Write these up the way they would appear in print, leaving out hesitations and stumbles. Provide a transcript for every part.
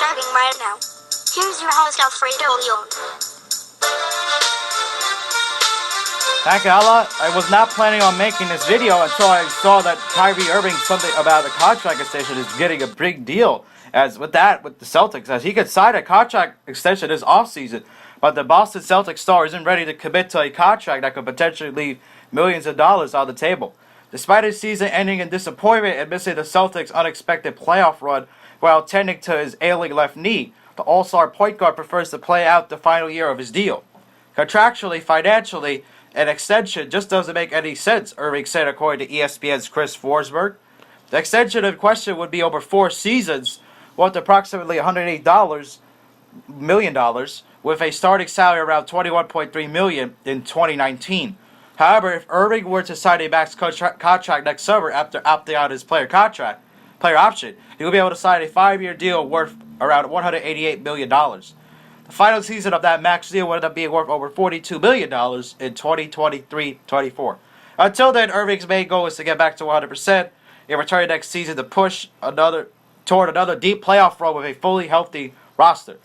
starting right now. Here's your host, Alfredo Leon. Thank you, Allah. I was not planning on making this video until I saw that Kyrie Irving, something about the contract extension, is getting a big deal. As with the Celtics, as he could sign a contract extension this offseason, but the Boston Celtics star isn't ready to commit to a contract that could potentially leave millions of dollars on the table. Despite his season ending in disappointment and missing the Celtics' unexpected playoff run while tending to his ailing left knee, the All-Star point guard prefers to play out the final year of his deal. Contractually, financially, an extension just doesn't make any sense, Irving said according to ESPN's Chris Forsberg. The extension in question would be over 4 seasons, worth approximately $108 million, with a starting salary around $21.3 million in 2019. However, if Irving were to sign a max contract next summer after opting out his player option, he would be able to sign a 5-year deal worth around $188 million. The final season of that max deal would end up being worth over $42 million in 2023-24. Until then, Irving's main goal is to get back to 100% and return next season to push toward another deep playoff run with a fully healthy roster.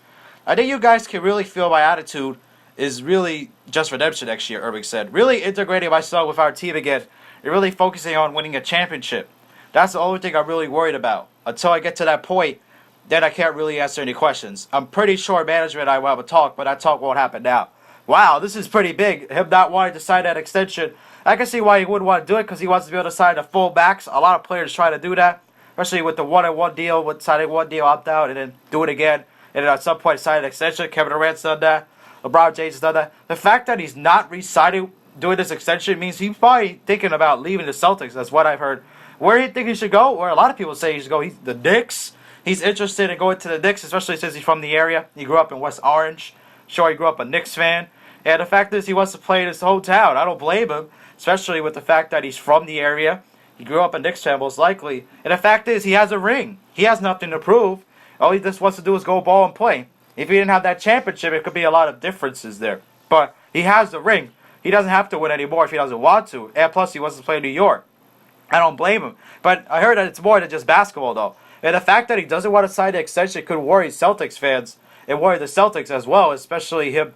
I think you guys can really feel my attitude is really just redemption next year, Irving said. Really integrating myself with our team again and really focusing on winning a championship. That's the only thing I'm really worried about. Until I get to that point, then I can't really answer any questions. I'm pretty sure management and I will have a talk, but that talk won't happen now. Wow, this is pretty big. Him not wanting to sign that extension. I can see why he wouldn't want to do it, because he wants to be able to sign the full max. A lot of players try to do that, especially with the one-on-one deal, with signing one deal, opt out, and then do it again. And then at some point sign an extension. Kevin Durant's done that. LeBron James has done that. The fact that he's not re-signing doing this extension means he's probably thinking about leaving the Celtics. That's what I've heard. Where do you think he should go? Where a lot of people say he should go. The Knicks. He's interested in going to the Knicks, especially since he's from the area. He grew up in West Orange. Sure, he grew up a Knicks fan. And the fact is he wants to play in his hometown. I don't blame him, especially with the fact that he's from the area. He grew up a Knicks fan, most likely. And the fact is he has a ring. He has nothing to prove. All he just wants to do is go ball and play. If he didn't have that championship, it could be a lot of differences there. But he has the ring. He doesn't have to win anymore if he doesn't want to. And plus, he wants to play in New York. I don't blame him. But I heard that it's more than just basketball, though. And the fact that he doesn't want to sign the extension could worry Celtics fans and worry the Celtics as well, especially him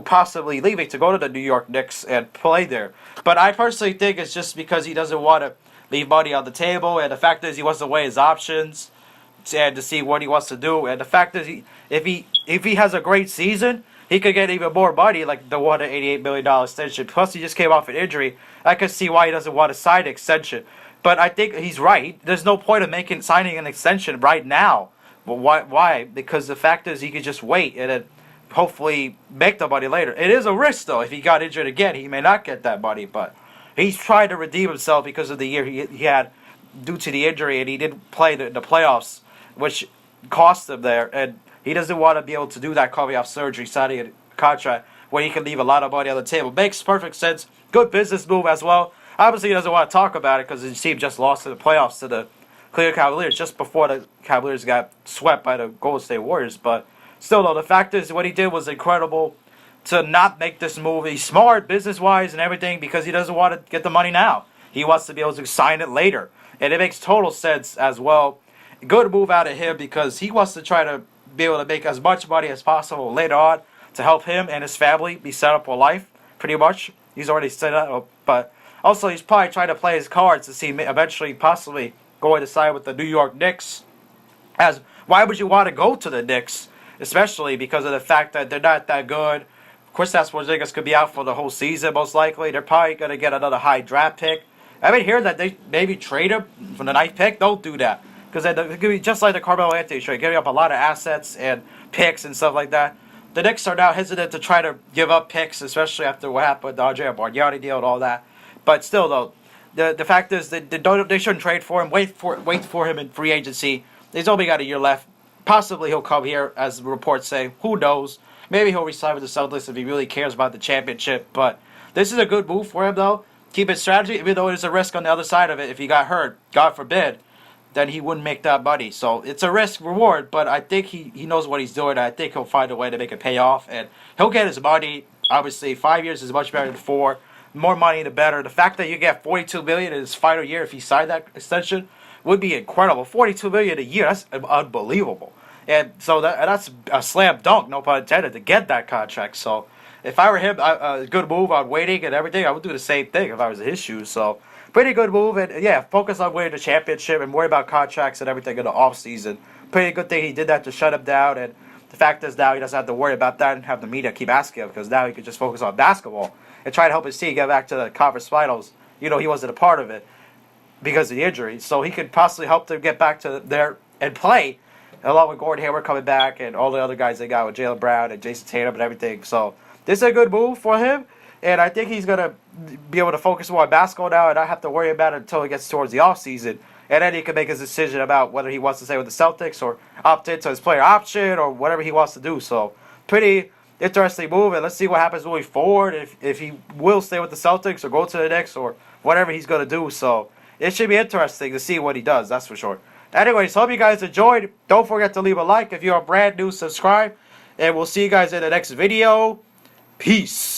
possibly leaving to go to the New York Knicks and play there. But I personally think it's just because he doesn't want to leave money on the table, and the fact is he wants to weigh his options and to see what he wants to do. And the fact is, if he has a great season, he could get even more money, like the $188 million extension. Plus, he just came off an injury. I could see why he doesn't want to sign an extension. But I think he's right. There's no point of signing an extension right now. But why? Because the fact is he could just wait and then hopefully make the money later. It is a risk, though. If he got injured again, he may not get that money. But he's trying to redeem himself because of the year he had due to the injury, and he didn't play the playoffs, which cost him there. And he doesn't want to be able to do that coming off surgery, signing a contract where he can leave a lot of money on the table. Makes perfect sense. Good business move as well. Obviously, he doesn't want to talk about it because his team just lost in the playoffs to the Cleveland Cavaliers just before the Cavaliers got swept by the Golden State Warriors. But still, though, the fact is what he did was incredible to not make this move. He's smart business-wise and everything because he doesn't want to get the money now. He wants to be able to sign it later. And it makes total sense as well. Good move out of him because he wants to try to be able to make as much money as possible later on to help him and his family be set up for life, pretty much. He's already set up, but also he's probably trying to play his cards to see eventually possibly going to sign with the New York Knicks. As why would you want to go to the Knicks, especially because of the fact that they're not that good? Of course, that's Porzingis could be out for the whole season, most likely. They're probably going to get another high draft pick. I've been hearing that they maybe trade him from the 9th pick. Don't do that. Because it could be just like the Carmelo Anthony trade, giving up a lot of assets and picks and stuff like that. The Knicks are now hesitant to try to give up picks, especially after what happened with the Andrea Bargnani deal and all that. But still, though, the fact is that they shouldn't trade for him. Wait for him in free agency. He's only got a year left. Possibly he'll come here, as the reports say. Who knows? Maybe he'll resign with the Celtics if he really cares about the championship. But this is a good move for him, though. Keep his strategy, even though there's a risk on the other side of it. If he got hurt, God forbid, then he wouldn't make that money. So it's a risk reward, but I think he knows what he's doing. I think he'll find a way to make it pay off, and he'll get his money. Obviously, 5 years is much better than 4. More money, the better. The fact that you get $42 million in his final year if he signed that extension would be incredible. $42 million a year, that's unbelievable. And so that's a slam dunk, no pun intended, to get that contract. So if I were him, a good move on waiting and everything, I would do the same thing if I was in his shoes. So pretty good move. And yeah, focus on winning the championship and worry about contracts and everything in the offseason. Pretty good thing he did that to shut him down. And the fact is now he doesn't have to worry about that and have the media keep asking him, because now he can just focus on basketball and try to help his team get back to the conference finals. You know, he wasn't a part of it because of the injury. So he could possibly help them get back to there and play, along with Gordon Hayward coming back and all the other guys they got with Jaylen Brown and Jason Tatum and everything. So this is a good move for him. And I think he's going to be able to focus more on basketball now and not have to worry about it until he gets towards the offseason. And then he can make his decision about whether he wants to stay with the Celtics or opt into his player option or whatever he wants to do. So pretty interesting move. And let's see what happens moving forward, if he will stay with the Celtics or go to the Knicks or whatever he's going to do. So it should be interesting to see what he does, that's for sure. Anyways, hope you guys enjoyed. Don't forget to leave a like. If you're brand new, subscribe. And we'll see you guys in the next video. Peace.